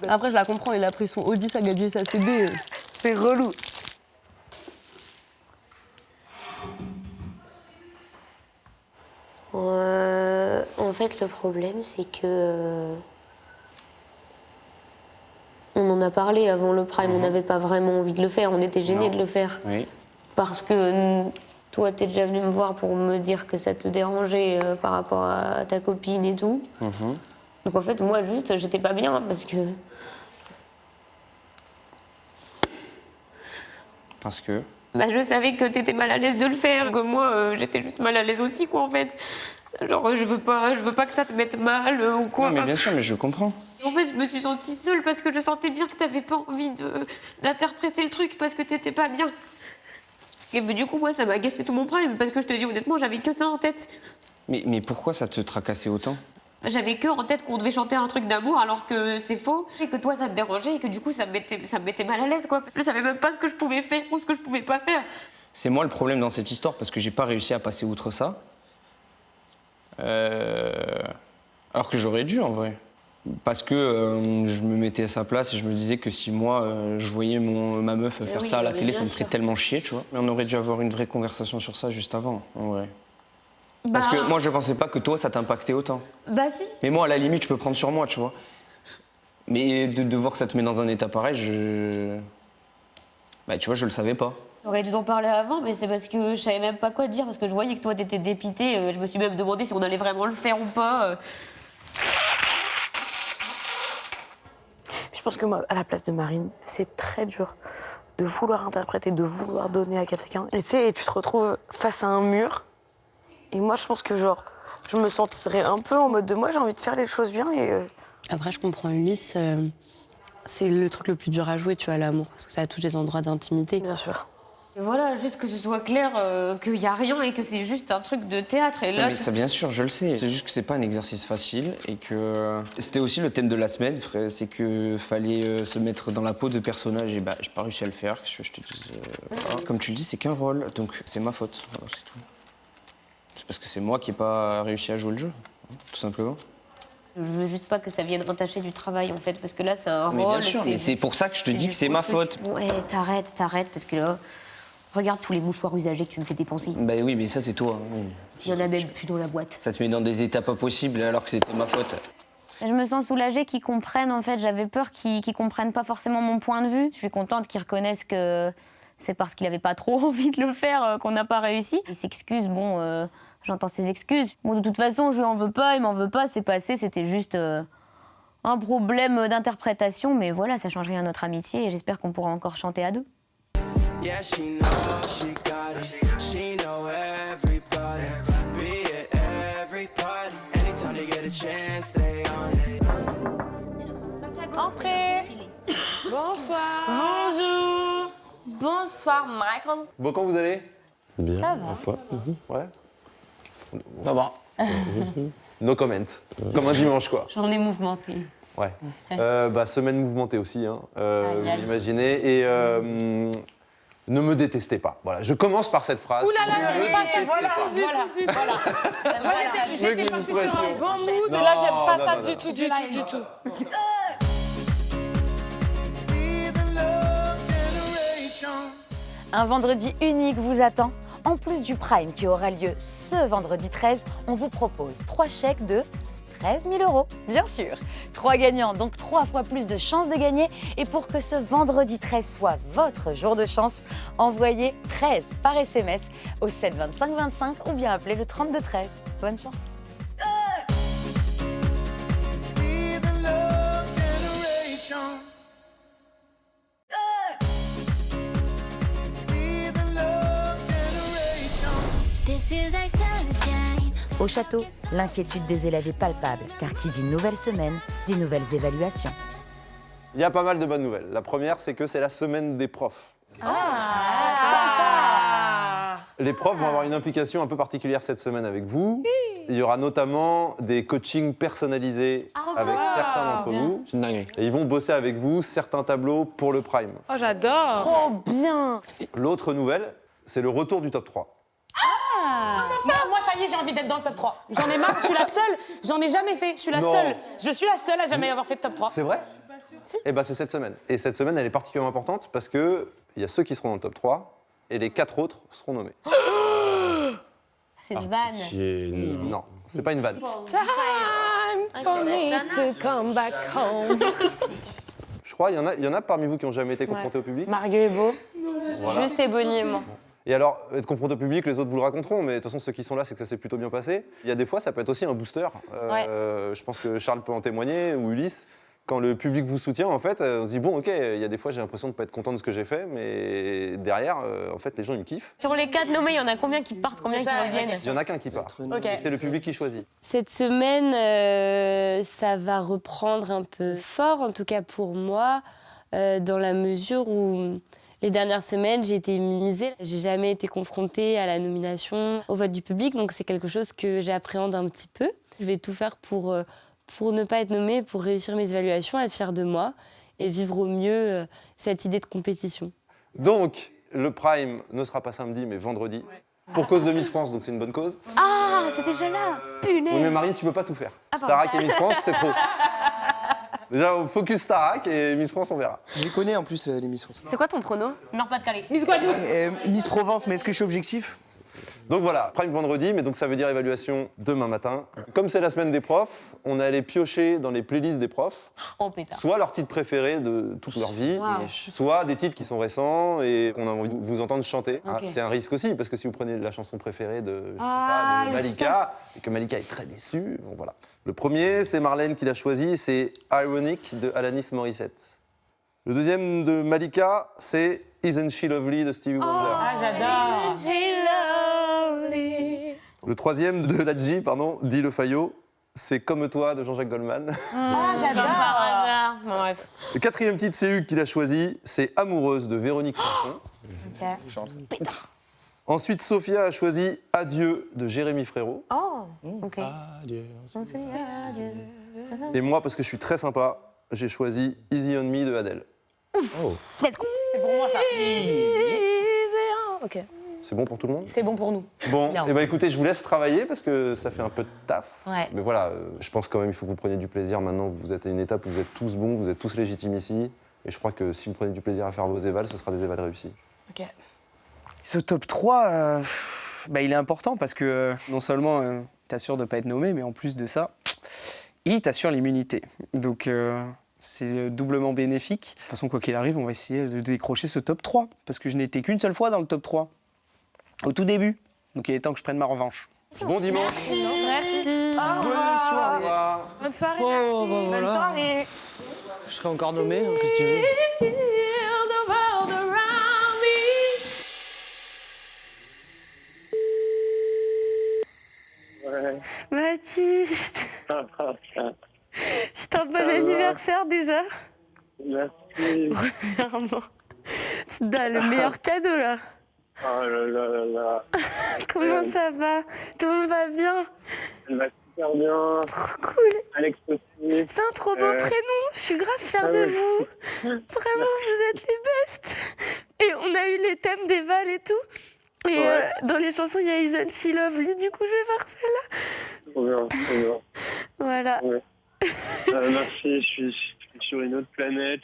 Après, je la comprends, il a pris son Audi, sa gadget, sa CB. C'est relou. En fait, le problème, c'est que... on en a parlé avant le Prime, on n'avait pas vraiment envie de le faire, on était gênés de le faire. Oui. Parce que toi, t'es déjà venu me voir pour me dire que ça te dérangeait par rapport à ta copine et tout. Donc en fait, moi, juste, j'étais pas bien parce que... Parce que Bah, je savais que t'étais mal à l'aise de le faire, que moi, j'étais juste mal à l'aise aussi, quoi, en fait. Genre, je veux pas que ça te mette mal ou quoi. Non, mais bien sûr, mais je comprends. En fait, je me suis sentie seule parce que je sentais bien que t'avais pas envie d'interpréter le truc parce que t'étais pas bien. Et bah, du coup, moi, ça m'a gâché tout mon prime parce que je te dis honnêtement, j'avais que ça en tête. Mais pourquoi ça te tracassait autant? J'avais que en tête qu'on devait chanter un truc d'amour alors que c'est faux. Et que toi, ça te dérangeait et que du coup, ça me mettait mal à l'aise, quoi. Je savais même pas ce que je pouvais faire ou ce que je pouvais pas faire. C'est moi le problème dans cette histoire parce que j'ai pas réussi à passer outre ça. Alors que j'aurais dû en vrai. Parce que je me mettais à sa place et je me disais que si moi je voyais ma meuf faire oui, ça à la mais télé, bien ça me ferait sûr. tellement chier, tu vois. Mais on aurait dû avoir une vraie conversation sur ça juste avant, en vrai. Bah, Parce que moi je pensais pas que toi ça t'impactait autant. Bah si. Mais moi à la limite je peux prendre sur moi, tu vois. Mais de voir que ça te met dans un état pareil, bah tu vois, je le savais pas. J'aurais dû t'en parler avant, mais c'est parce que je savais même pas quoi te dire, parce que je voyais que toi t'étais dépité. Je me suis même demandé si on allait vraiment le faire ou pas. Je pense que moi, à la place de Marine, c'est très dur de vouloir interpréter, de vouloir donner à quelqu'un. Et tu sais, tu te retrouves face à un mur. Et moi, je pense que genre, je me sentirais un peu en mode de moi, j'ai envie de faire les choses bien et... Après, je comprends Ulysse. C'est le truc le plus dur à jouer, tu vois, l'amour, parce que ça touche des endroits d'intimité. Bien sûr. Et voilà, juste que ce soit clair qu'il y a rien et que c'est juste un truc de théâtre. Et là, Mais ça, bien sûr, je le sais. C'est juste que c'est pas un exercice facile et que c'était aussi le thème de la semaine, frère. C'est que fallait se mettre dans la peau de personnage et bah j'ai pas réussi à le faire. Qu'est-ce que je te dise voilà. Comme tu le dis, c'est qu'un rôle, donc c'est ma faute. Voilà, c'est tout. C'est parce que c'est moi qui ai pas réussi à jouer le jeu, tout simplement. je veux juste pas que ça vienne entacher du travail, en fait, parce que là, c'est un Mais rôle. bien sûr, mais c'est pour ça que je te dis que c'est ma faute. Ouais, t'arrêtes, parce que là, regarde tous les mouchoirs usagés que tu me fais dépenser. Bah oui, mais ça c'est toi. Oui. Il y en a même plus dans la boîte. Ça te met dans des états pas possibles alors que c'était ma faute. Je me sens soulagée qu'ils comprennent, en fait. J'avais peur qu'ils comprennent pas forcément mon point de vue. Je suis contente qu'ils reconnaissent que c'est parce qu'il avait pas trop envie de le faire qu'on n'a pas réussi. Il s'excuse, bon, j'entends ses excuses. Bon, de toute façon, je lui en veux pas, il m'en veut pas, c'est passé, c'était juste un problème d'interprétation. Mais voilà, ça change rien à notre amitié et j'espère qu'on pourra encore chanter à deux. Yeah, she know she got it. She know everybody. Be at every party. Anytime they get a chance, they on it. Entrez. Bonsoir. Bonjour. Bonsoir, Michael. Bon, quand vous allez? Bien, Ça va. ma foi. Ouais. Ça va. No comment. Comme un dimanche, quoi. J'en ai mouvementé. Ouais. Semaine mouvementée aussi, hein. Aïe, aïe. Vous imaginez. Et ne me détestez pas. Voilà, je commence par cette phrase. Ouh là là, Ne j'aime me pas ça détestez pas. Moi, j'étais partie sur un bon mood, et là, j'aime pas ça du tout, du tout. Un vendredi unique vous attend. En plus du Prime qui aura lieu ce vendredi 13, on vous propose 3 chèques de 13 000 €, bien sûr. 3 gagnants, donc 3 fois plus de chances de gagner. Et pour que ce vendredi 13 soit votre jour de chance, envoyez 13 par SMS au 7 25 25 ou bien appelez le 32 13. Bonne chance. This feels like sunshine. Au château, l'inquiétude des élèves est palpable, car qui dit nouvelle semaine, dit nouvelles évaluations. Il y a pas mal de bonnes nouvelles. La première, c'est que c'est la semaine des profs. Les profs vont avoir une implication un peu particulière cette semaine avec vous. Il y aura notamment des coachings personnalisés avec certains d'entre vous. Et ils vont bosser avec vous certains tableaux pour le Prime. Oh, j'adore. Trop bien. L'autre nouvelle, c'est le retour du top 3. Moi, ça y est, j'ai envie d'être dans le top 3. J'en ai marre, je suis la seule. J'en ai jamais fait, je suis la Non. seule. Je suis la seule à jamais avoir fait de top 3. C'est vrai? Eh ben, c'est cette semaine. Et cette semaine, elle est particulièrement importante parce qu'il y a ceux qui seront dans le top 3 et les 4 autres seront nommés. C'est une vanne. Non, c'est pas une vanne. Time for me to come back home. Je crois, il y en a parmi vous qui n'ont jamais été confrontés au public. Mario est beau. Voilà. Juste Ebony et moi. Et alors, être confronté au public, les autres vous le raconteront, mais de toute façon, ceux qui sont là, c'est que ça s'est plutôt bien passé. Il y a des fois, ça peut être aussi un booster. Je pense que Charles peut en témoigner, ou Ulysse. Quand le public vous soutient, en fait, on se dit bon, ok, il y a des fois j'ai l'impression de pas être content de ce que j'ai fait, mais derrière, en fait, les gens ils me kiffent. Sur les 4 nommés, il y en a combien qui partent, combien qui reviennent? Il y en a qu'un qui part. Ok. Et c'est le public qui choisit. Cette semaine, ça va reprendre un peu fort, en tout cas pour moi, dans la mesure où les dernières semaines, j'ai été immunisée. J'ai jamais été confrontée à la nomination, au vote du public, donc c'est quelque chose que j'appréhende un petit peu. Je vais tout faire pour ne pas être nommée, pour réussir mes évaluations, être fière de moi et vivre au mieux cette idée de compétition. Donc, le Prime ne sera pas samedi, mais vendredi. Pour cause de Miss France, donc c'est une bonne cause. Ah, c'est déjà là. Punaise. Oui, mais Marine, tu peux pas tout faire. Ah, pardon. Starac et Miss France, c'est trop. Déjà, on focus Starac et Miss France, on verra. Je les connais en plus, les Miss France. C'est quoi ton prono? Nord-Pas-de-Calais. Miss Guadeloupe. Miss Provence, mais est-ce que je suis objectif? Donc voilà, Prime vendredi, mais donc ça veut dire évaluation demain matin. Comme c'est la semaine des profs, on est allé piocher dans les playlists des profs, Oh pétard. soit leurs titres préférés de toute leur vie, Wow. soit des titres qui sont récents et qu'on a envie de vous entendre chanter. Ok. C'est un risque aussi, parce que si vous prenez la chanson préférée de, je sais Ah, pas, de le Malika, et que Malika est très déçue, bon voilà. Le premier, c'est Marlène qui l'a choisi, c'est Ironic de Alanis Morissette. Le deuxième de Malika, c'est Isn't She Lovely de Stevie Wonder. Ah, j'adore. Le troisième de Ladji, pardon, Dit le Fayot, c'est Comme toi de Jean-Jacques Goldman. Ah, j'adore. Bon, bref. Le quatrième titre, c'est Hugues qui l'a choisi, c'est Amoureuse de Véronique Sanson. Ensuite, Sophia a choisi Adieu de Jérémy Frérot. Oh, ok. Adieu. Et moi, parce que je suis très sympa, j'ai choisi Easy on Me de Adèle. Oh. Let's go. C'est pour moi ça. Ok. C'est bon pour tout le monde? C'est bon pour nous. Bon, Merde. et écoutez, je vous laisse travailler parce que ça fait un peu de taf. Ouais. Mais voilà, je pense quand même il faut que vous preniez du plaisir. Maintenant, vous êtes à une étape où vous êtes tous bons, vous êtes tous légitimes ici. Et je crois que si vous prenez du plaisir à faire vos évals, ce sera des évals réussis. Ok. Ce top 3, il est important parce que non seulement t'assure de ne pas être nommé, mais en plus de ça, il t'assure l'immunité. Donc c'est doublement bénéfique. De toute façon, quoi qu'il arrive, on va essayer de décrocher ce top 3 parce que je n'ai été qu'une seule fois dans le top 3, au tout début. Donc il est temps que je prenne ma revanche. Bon dimanche. Merci. Au revoir. Bonne soirée. Oh, merci. bah, Bonne voilà. soirée. Je serai encore nommé, hein, qu'est-ce que tu veux? Baptiste, je t'en bon anniversaire déjà. Merci. Premièrement, tu te donnes le meilleur cadeau là. Oh là là là là. Comment ça va? Tout le monde va bien? Elle va super bien. Trop cool. Alex aussi. C'est un trop beau prénom. Je suis grave fière de vous. Vraiment, vous êtes les bestes. Et on a eu les thèmes des Val et tout. Et Ouais. dans les chansons, il y a Isn't She Lovely. Du coup, je vais faire celle-là. Trop bien, trop bien. Voilà. Ouais. Merci, je suis sur une autre planète.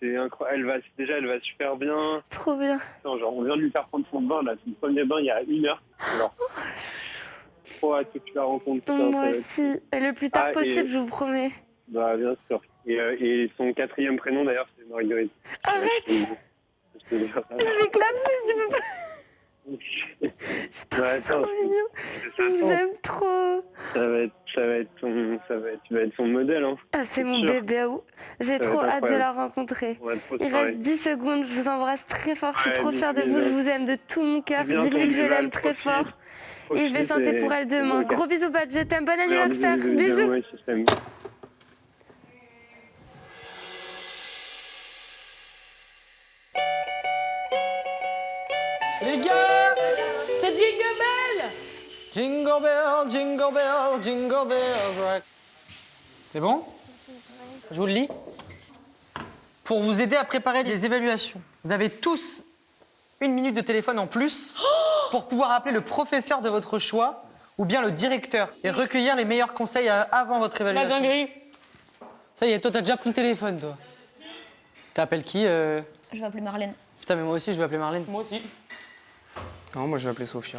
C'est incroyable. Elle va super bien. Trop bien. Attends, genre, on vient de lui faire prendre son bain, là. Son premier bain il y a 1 heure. Alors, trop hâte que tu la rencontres. putain, Moi ça va être- aussi. Et le plus tard Ah, et- possible, je vous promets. Bah, bien sûr. Et son 4e prénom, d'ailleurs, c'est Marguerite. Arrête. Je te dis. Je réclame si tu peux pas. Putain, C'est trop mignon. Je vous aime trop. Tu vas être son modèle, hein. Ah, c'est mon sûr. bébé à vous. J'ai Ça va trop être hâte de incroyable. la rencontrer. On va trop se Il marrer. reste 10 secondes. Je vous embrasse très fort. Je suis Ouais, trop fière de bisous, vous. Je bisous. vous aime de tout mon cœur. Bien Dites-lui que je ton l'aime Duval, très profite. fort. Et je vais chanter pour elle demain. Gros bisous, Pat. Je t'aime. Bon anniversaire. Bisous. Ouais, je t'aime. Les gars, c'est Jingle Bell. Jingle Bell, Jingle Bell, Jingle Bell rock. C'est bon? Je vous le lis. Pour vous aider à préparer les évaluations, vous avez tous 1 minute de téléphone en plus pour pouvoir appeler le professeur de votre choix ou bien le directeur et recueillir les meilleurs conseils avant votre La évaluation. dinguerie. Ça y est, toi, t'as déjà pris le téléphone, toi. T'appelles qui Je vais appeler Marlène. Putain, mais moi aussi, je vais appeler Marlène. Moi aussi. Non, moi je vais appeler Sophia.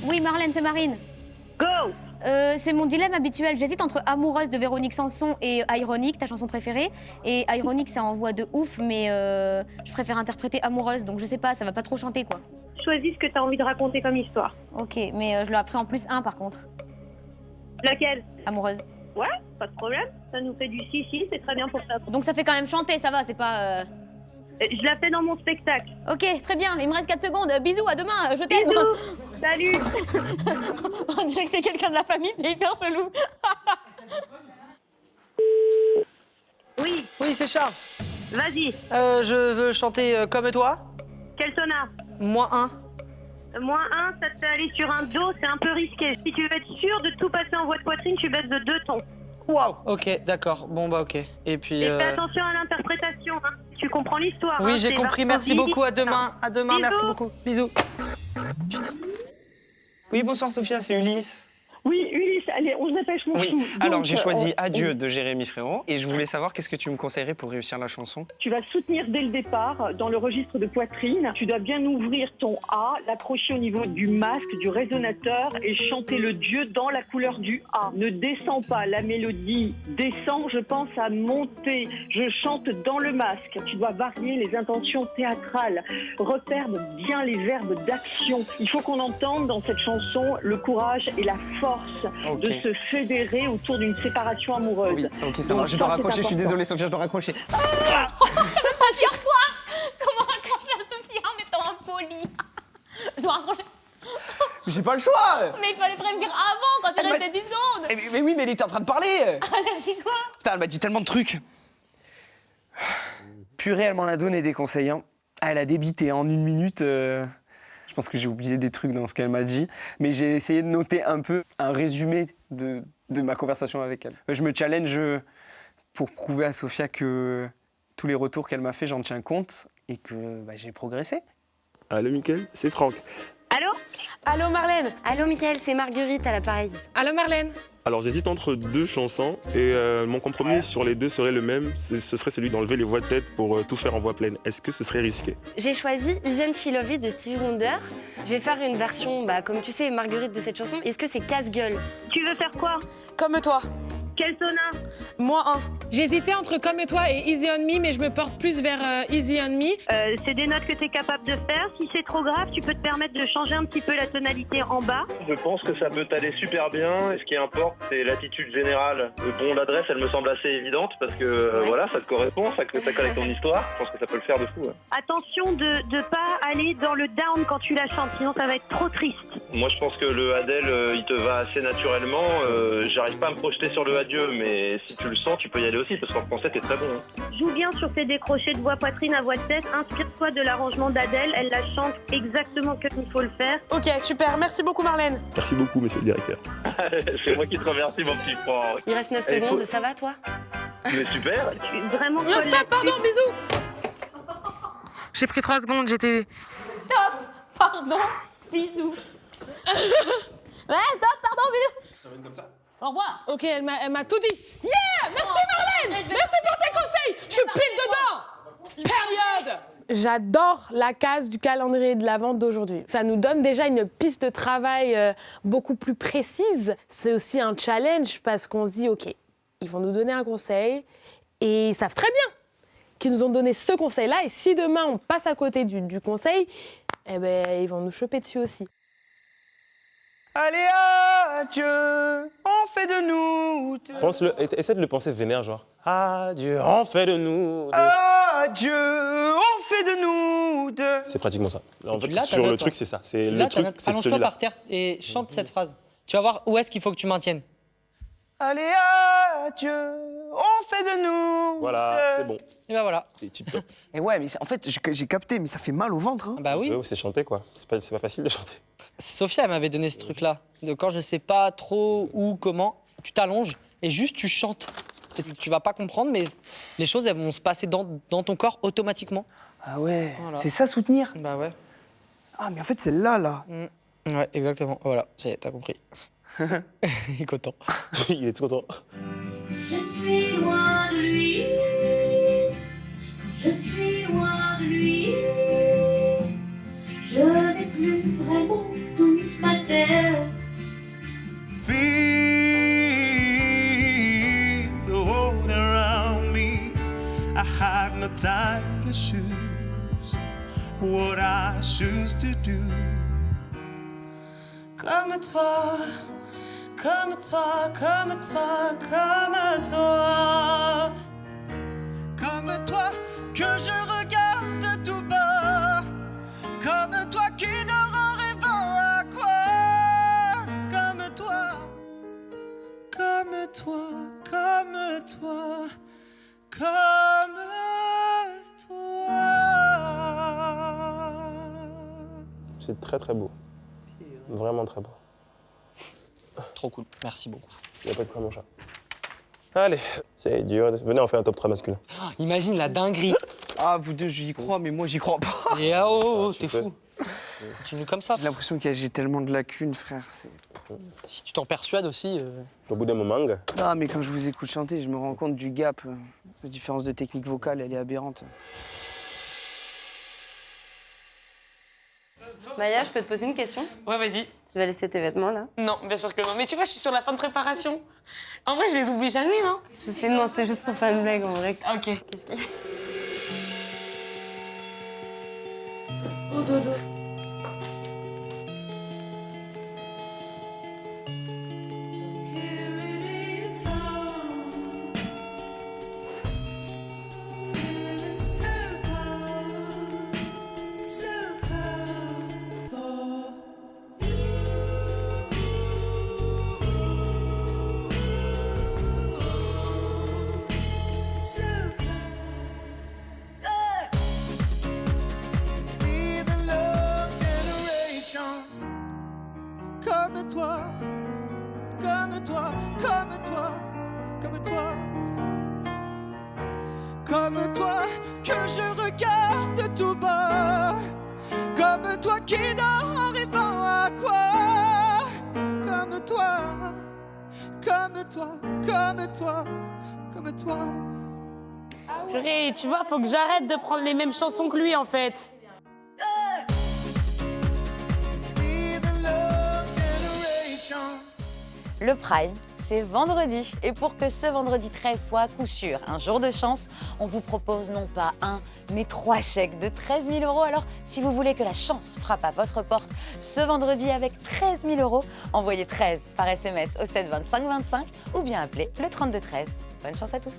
Oui, Marlène, c'est Marine. Go. C'est mon dilemme habituel. J'hésite entre Amoureuse de Véronique Sanson et Ironic, ta chanson préférée. Et Ironic, ça envoie de ouf, mais je préfère interpréter Amoureuse, donc je sais pas, ça va pas trop chanter, quoi. Choisis ce que tu as envie de raconter comme histoire. Ok, mais je la ferai en plus 1 par contre. Laquelle? Amoureuse. Ouais, pas de problème. Ça nous fait du si, c'est très bien pour ça. Donc ça fait quand même chanter, ça va, c'est pas... Je la fais dans mon spectacle. Ok, très bien, il me reste 4 secondes. Bisous, à demain, je t'aime. Bisous, salut. On dirait que c'est quelqu'un de la famille, c'est hyper chelou. Oui. Oui, c'est Charles. Vas-y. Je veux chanter Comme toi. Quel tonard? -1. -1, ça te fait aller sur un do, c'est un peu risqué. Si tu veux être sûr de tout passer en voix de poitrine, tu baisses de 2 tons. Waouh. Ok, d'accord. Bon, bah, ok. Et puis... Et fais attention à l'interprétation, hein. Tu comprends l'histoire. Oui, hein, j'ai c'est compris. vachement Merci beaucoup. À demain. À demain. Bisous. Merci beaucoup. Bisous. Oui, bonsoir Sophia, c'est Ulysse. Oui, Ulysse, allez, on se dépêche, mon Oui, chou. alors Donc, j'ai choisi on- Adieu de Jérémy Frérot et je voulais savoir qu'est-ce que tu me conseillerais pour réussir la chanson. Tu vas soutenir dès le départ dans le registre de poitrine. Tu dois bien ouvrir ton A, l'accrocher au niveau du masque, du résonateur et chanter le Dieu dans la couleur du A. Ne descends pas, la mélodie descend, je pense à monter. Je chante dans le masque. Tu dois varier les intentions théâtrales. Repère bien les verbes d'action. Il faut qu'on entende dans cette chanson le courage et la force Ok. de se fédérer autour d'une séparation amoureuse. Oui, ok, ça Donc, va. Je dois c'est raccrocher, je suis important. désolé Sophia, je dois raccrocher. Pas dire quoi? Comment raccrocher à Sophia en étant impoli? Je dois raccrocher. Mais j'ai pas le choix. Mais il fallait prévenir avant, quand il Elle restait 10 secondes. Mais oui, mais elle était en train de parler. Elle a dit quoi? Putain, elle m'a dit tellement de trucs. Purée, elle m'en a donné des conseils. Hein. Elle a débité en 1 minute. Je pense que j'ai oublié des trucs dans ce qu'elle m'a dit. Mais j'ai essayé de noter un peu un résumé de ma conversation avec elle. Je me challenge pour prouver à Sophia que tous les retours qu'elle m'a fait, j'en tiens compte et que j'ai progressé. Allô, Mickaël, c'est Franck. Allô? Allô, Marlène? Allô, Mickaël, c'est Marguerite à l'appareil. Allô, Marlène? Alors j'hésite entre 2 chansons et mon compromis sur les 2 serait le même, ce serait celui d'enlever les voix de tête pour tout faire en voix pleine. Est-ce que ce serait risqué? J'ai choisi Isn't She Lovely de Stevie Wonder. Je vais faire une version, comme tu sais, Marguerite de cette chanson. Est-ce que c'est casse-gueule? Tu veux faire quoi? Comme toi. Quel tonard? -1. J'hésitais entre Comme toi et Easy on Me, mais je me porte plus vers Easy on Me. C'est des notes que tu es capable de faire. Si c'est trop grave, tu peux te permettre de changer un petit peu la tonalité en bas. Je pense que ça peut t'aller super bien. Et ce qui importe, c'est l'attitude générale. Bon, l'adresse, elle me semble assez évidente parce que voilà, ça te correspond, ça colle avec ton histoire. Je pense que ça peut le faire de fou. Ouais. Attention de ne pas aller dans le down quand tu la chantes, sinon ça va être trop triste. Moi, je pense que le Adèle, il te va assez naturellement. J'arrive pas à me projeter sur le Adieu, mais si tu le sens, tu peux y aller aussi parce qu'en français, t'es très bon. Hein. Joue bien sur tes décrochés de voix poitrine à voix de tête. Inspire-toi de l'arrangement d'Adèle. Elle la chante exactement comme il faut le faire. Ok, super. Merci beaucoup, Marlène. Merci beaucoup, monsieur le directeur. C'est moi qui te remercie, mon petit Franck. Il reste 9 Et secondes, faut- ça va, toi? Mais super. Vraiment. Non, stop, pardon, bisous. J'ai pris 3 secondes, j'étais... Stop, pardon, bisous. Ouais, stop, pardon, bisous. Comme ça. Au revoir. Ok, elle m'a tout dit. Yeah! Merci Marlène! Merci pour tes conseils! Je suis pile dedans! Période! J'adore la case du calendrier de l'Avent d'aujourd'hui. Ça nous donne déjà une piste de travail beaucoup plus précise. C'est aussi un challenge parce qu'on se dit, OK, ils vont nous donner un conseil et ils savent très bien qu'ils nous ont donné ce conseil-là. Et si demain on passe à côté du conseil, eh ben, ils vont nous choper dessus aussi. Allez, adieu, on fait de nous. Essaie de le penser vénère, genre. Adieu, on fait de nous. Adieu, on fait de nous deux. C'est pratiquement ça. En Tu fait, l'as, ta sur note, le toi. truc, c'est ça. C'est Tu le l'as, truc, ta note. c'est Allonge-toi celui-là. par terre et chante cette phrase. Tu vas voir où est-ce qu'il faut que tu maintiennes. Allez, adieu, on fait de nous. Voilà, c'est bon. Et ben voilà. C'est tip top. Et ouais, mais en fait, j'ai capté, mais ça fait mal au ventre. Hein. Bah oui. Ouais, c'est chanter, quoi. C'est pas facile de chanter. Sophia, elle m'avait donné ce truc-là. De quand je sais pas trop où, comment, tu t'allonges et juste tu chantes. Tu vas pas comprendre, mais les choses, elles vont se passer dans ton corps automatiquement. Ah ouais, Voilà. c'est ça soutenir. Bah ouais. Ah, mais en fait, c'est là. Ouais, exactement. Voilà, t'as compris. Il est content. Il est tout content. Je suis loin de lui, je suis loin de lui, je n'ai plus vraiment toute ma tête. Feel the world around me. I have no time to choose what I choose to do. Comme toi, comme toi, comme toi, comme toi. Comme toi que je regarde tout bas. Comme toi qui dort en rêvant à quoi. Comme toi. Comme toi, comme toi, comme toi. C'est très très beau. Vraiment très beau. Trop cool, merci beaucoup. Il n'y a pas de quoi, mon chat. Allez, c'est dur. Venez, on fait un top 3 masculin. Imagine la dinguerie. Ah, vous deux, j'y crois, mais moi, j'y crois pas. Et ah oh, t'es fou. Continue comme ça. J'ai l'impression que j'ai tellement de lacunes, frère. Si tu t'en persuades aussi. Au bout d'un moment. Ah, mais quand je vous écoute chanter, je me rends compte du gap. La différence de technique vocale, elle est aberrante. Maya, je peux te poser une question? Ouais, vas-y. Tu vas laisser tes vêtements là? Non, bien sûr que non. Mais tu vois, je suis sur la fin de préparation. En vrai, je les oublie jamais, non? Je sais, non, c'était juste pour faire une blague en vrai. Ok. Qu'est-ce qu'il y a? Oh, dodo. Be the love generation. Comme toi, comme toi, comme toi, comme toi. Comme toi que je regarde tout bas. Comme toi qui dort en rêvant à quoi. Comme toi, comme toi, comme toi, comme toi. Purée, tu vois, faut que j'arrête de prendre les mêmes chansons que lui, en fait. Be the love generation. Le Prime, c'est vendredi. Et pour que ce vendredi 13 soit à coup sûr un jour de chance, on vous propose non pas un, mais 3 chèques de 13 000 €. Alors, si vous voulez que la chance frappe à votre porte ce vendredi avec 13 000 €, envoyez 13 par SMS au 7 25 25 ou bien appelez le 32 13. Bonne chance à tous.